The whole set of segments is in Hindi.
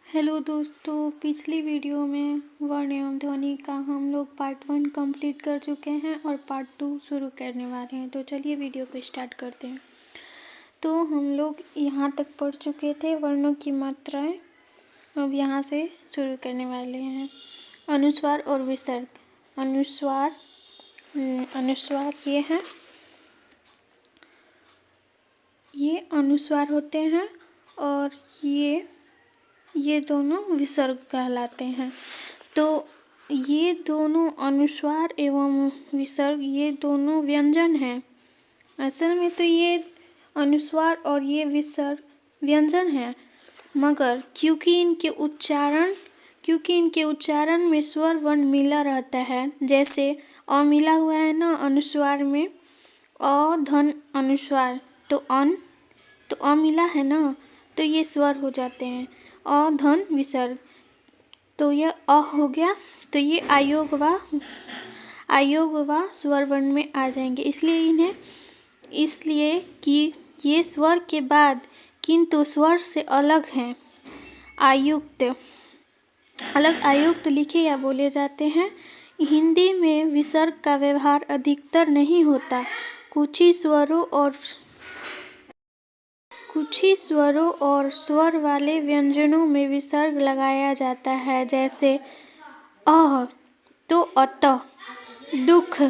हेलो दोस्तों, पिछली वीडियो में वर्ण एवं ध्वनि का हम लोग पार्ट 1 कंप्लीट कर चुके हैं और पार्ट 2 शुरू करने वाले हैं। तो चलिए वीडियो को स्टार्ट करते हैं। तो हम लोग यहाँ तक पढ़ चुके थे वर्णों की मात्राएं। अब यहाँ से शुरू करने वाले हैं। अनुस्वार और विसर्ग। अनुस्वार ये हैं, ये अनुस्वार होते हैं और ये दोनों विसर्ग कहलाते हैं। तो ये दोनों अनुस्वार एवं विसर्ग ये दोनों व्यंजन हैं। असल में तो ये अनुस्वार और ये विसर्ग व्यंजन हैं, मगर क्योंकि इनके उच्चारण में स्वर वर्ण मिला रहता है, जैसे अ मिला हुआ है ना अनुस्वार में, अ धन अनुस्वार, तो अ मिला है ना, तो ये स्वर हो जाते हैं अ धन विसर्ग। तो यह अ हो गया, तो ये आयोग व स्वर वर्ण में आ जाएंगे। इसलिए कि ये स्वर के बाद किंतु स्वर से अलग हैं, आयुक्त लिखे या बोले जाते हैं। हिंदी में विसर्ग का व्यवहार अधिकतर नहीं होता। कुछ ही स्वरों और स्वर वाले व्यंजनों में विसर्ग लगाया जाता है, जैसे अह तो अत, दुख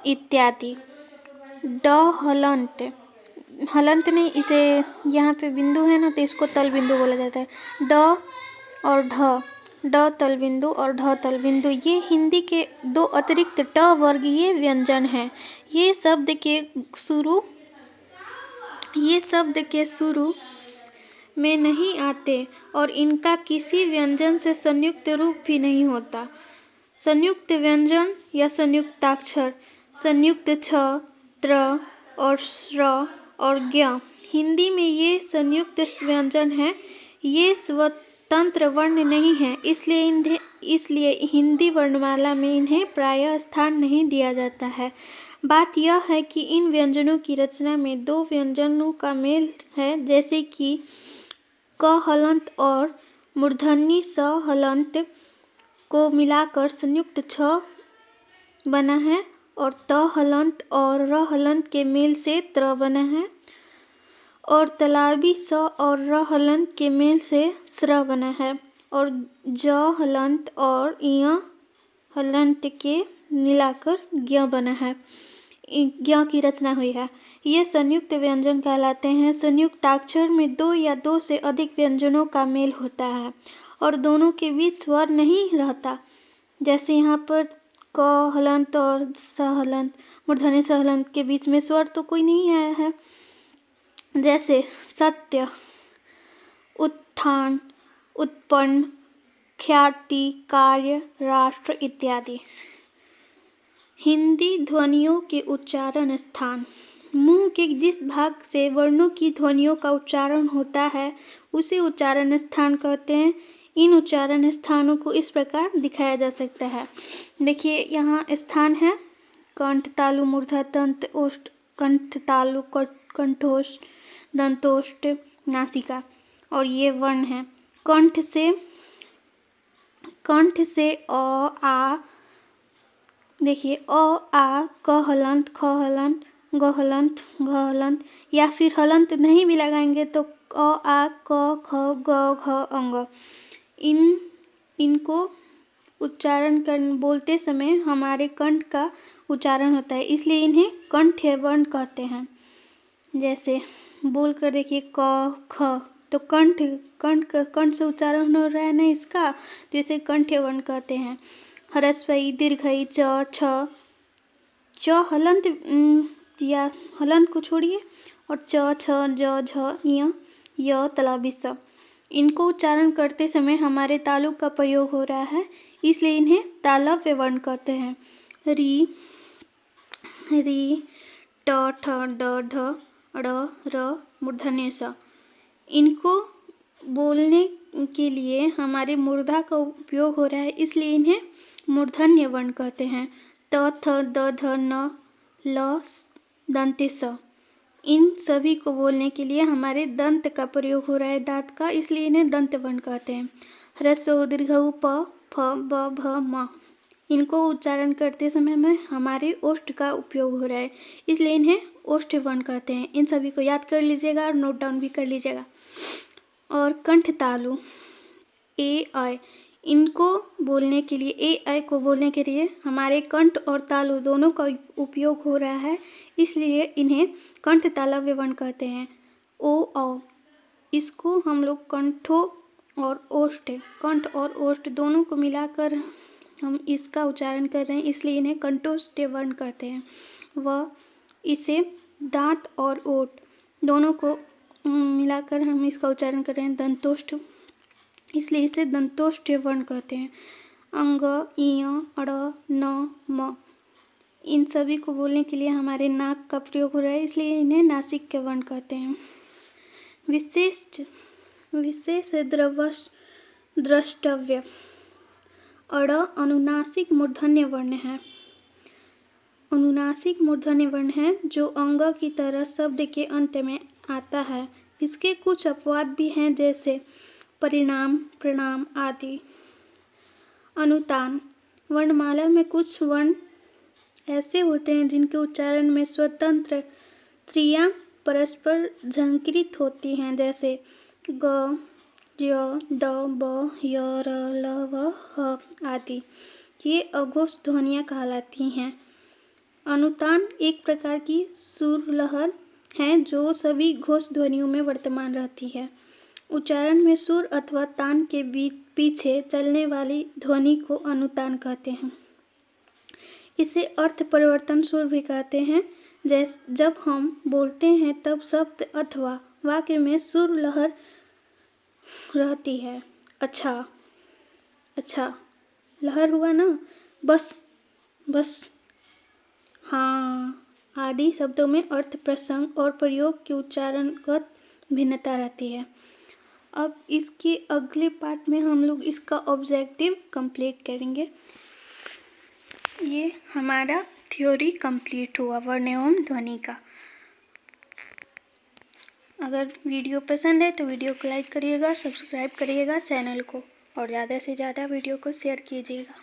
इत्यादि। ड हलंत नहीं, इसे यहाँ पे बिंदु है ना, तो इसको तल बिंदु बोला जाता है। ड और ड तल बिंदु और ढ तल बिंदु, ये हिंदी के दो अतिरिक्त ट वर्गीय व्यंजन हैं। ये शब्द के शुरू में नहीं आते और इनका किसी व्यंजन से संयुक्त रूप भी नहीं होता। संयुक्त व्यंजन या संयुक्ताक्षर संयुक्त छ, त्र और श्र और ज्ञ। हिंदी में ये संयुक्त व्यंजन हैं। ये स्वतंत्र वर्ण नहीं हैं, इसलिए हिंदी वर्णमाला में इन्हें प्रायः स्थान नहीं दिया जाता है। बात यह है कि इन व्यंजनों की रचना में दो व्यंजनों का मेल है, जैसे कि क हलंत और मूर्धन्य स हलंत को मिलाकर संयुक्त छ बना है, और त हलंत और र हलंत के मेल से त्र बना है, और तलाबी स और र हलंत के मेल से स्र बना है, और ज हलंत और य हलंत के मिलाकर ज्ञ बना है, ज्ञ की रचना हुई है। ये संयुक्त व्यंजन कहलाते हैं। संयुक्ताक्षर में दो या दो से अधिक व्यंजनों का मेल होता है और दोनों के बीच स्वर नहीं रहता। जैसे यहाँ पर क हलंत और स हलंत, मूर्धन्य स हलंत के बीच में स्वर तो कोई नहीं आया है। जैसे सत्य, उत्थान, उत्पन्न, ख्याति, कार्य, राष्ट्र इत्यादि। हिंदी ध्वनियों के उच्चारण स्थान। मुंह के जिस भाग से वर्णों की ध्वनियों का उच्चारण होता है उसे उच्चारण स्थान कहते हैं। इन उच्चारण स्थानों को इस प्रकार दिखाया जा सकता है। देखिए यहाँ स्थान है कंठ, तालु, मूर्धा, दंत, ओष्ठ, कंठ, तालु, कंठोष्ठ, दंतोष्ठ, नासिका। और ये वर्ण है कंठ से अ आ, देखिए अ आ, क हलंत, ख हलंत, ग हलंत, घ हलंत, या फिर हलंत नहीं भी लगाएंगे तो अ आ, क ख, ग घ, अंग। इनको उच्चारण बोलते समय हमारे कंठ का उच्चारण होता है, इसलिए इन्हें कंठ्य वर्ण कहते हैं। जैसे बोल कर देखिए क ख, तो कंठ से उच्चारण हो रहा है ना इसका, तो इसे कंठ्य वर्ण कहते हैं। ह्रस्वई, दीर्घई, च हलंत या हलंत को छोड़िए, और च, छ, ज, झ, य तलाबी स। इनको उच्चारण करते समय हमारे तालु का प्रयोग हो रहा है, इसलिए इन्हें तालव्य वर्ण कहते हैं। री, ट, ठ, ड, ढ, ड़, र, मूर्धन्य स। इनको बोलने के लिए हमारे मूर्धा का उपयोग हो रहा है, इसलिए इन्हें मूर्धन्य वर्ण कहते हैं। त, थ, द, ध, न, ल, दंते स। इन सभी को बोलने के लिए हमारे दंत का प्रयोग हो रहा है, दांत का, इसलिए इन्हें दंत वर्ण कहते हैं। ह्रस्व दीर्घ उ प फ ब भ म, इनको उच्चारण करते समय में हमारे ओष्ठ का उपयोग हो रहा है, इसलिए इन्हें ओष्ठ वर्ण कहते हैं। इन सभी को याद कर लीजिएगा और नोट डाउन भी कर लीजिएगा। और कंठ तालु ए ऐ, इनको बोलने के लिए, ए ऐ को बोलने के लिए हमारे कंठ और तालु दोनों का उपयोग हो रहा है, इसलिए इन्हें कंठ तालव्य वर्ण कहते हैं। ओ औ, इसको हम लोग कंठों और ओष्ठ, कंठ और ओष्ठ दोनों को मिलाकर हम इसका उच्चारण कर रहे हैं, इसलिए इन्हें कंठोष्ठ वर्ण कहते हैं। व, इसे दांत और ओठ दोनों को मिलाकर हम इसका उच्चारण कर रहे हैं दंतोष्ठ, इसलिए इसे दंतोष्ठ वर्ण कहते हैं। अंग, इय, अड़, न, म, इन सभी को बोलने के लिए हमारे नाक का प्रयोग हो रहा है, इसलिए इन्हें नासिक के वर्ण कहते हैं। विशेष द्रष्टव्य, अड़ अनुनासिक मूर्धन्य वर्ण है। अनुनासिक मूर्धन्य वर्ण है जो अंग की तरह शब्द के अंत में आता है। इसके कुछ अपवाद भी हैं, जैसे परिणाम, प्रणाम आदि। अनुतान, वर्णमाला में कुछ वर्ण ऐसे होते हैं जिनके उच्चारण में स्वतंत्र त्रियां परस्पर झंकृत होती हैं, जैसे ग, य, ड, ब, य, र, ल, व, ह आदि। ये अघोष ध्वनियाँ कहलाती हैं। अनुतान एक प्रकार की सुर लहर है जो सभी घोष ध्वनियों में वर्तमान रहती है। उच्चारण में सुर अथवा तान के पीछे चलने वाली ध्वनि को अनुतान कहते हैं। इसे अर्थ परिवर्तन सुर भी कहते हैं। जब हम बोलते हैं तब शब्द अथवा वाक्य में सुर लहर रहती है। अच्छा, अच्छा, लहर हुआ ना, बस, बस, हाँ आदि शब्दों में अर्थ, प्रसंग और प्रयोग की उच्चारणगत भिन्नता रहती है। अब इसके अगले पार्ट में हम लोग इसका ऑब्जेक्टिव कंप्लीट करेंगे। ये हमारा थ्योरी कंप्लीट हुआ वर्ण एवं ध्वनि का। अगर वीडियो पसंद है तो वीडियो को लाइक करिएगा, सब्सक्राइब करिएगा चैनल को, और ज़्यादा से ज़्यादा वीडियो को शेयर कीजिएगा।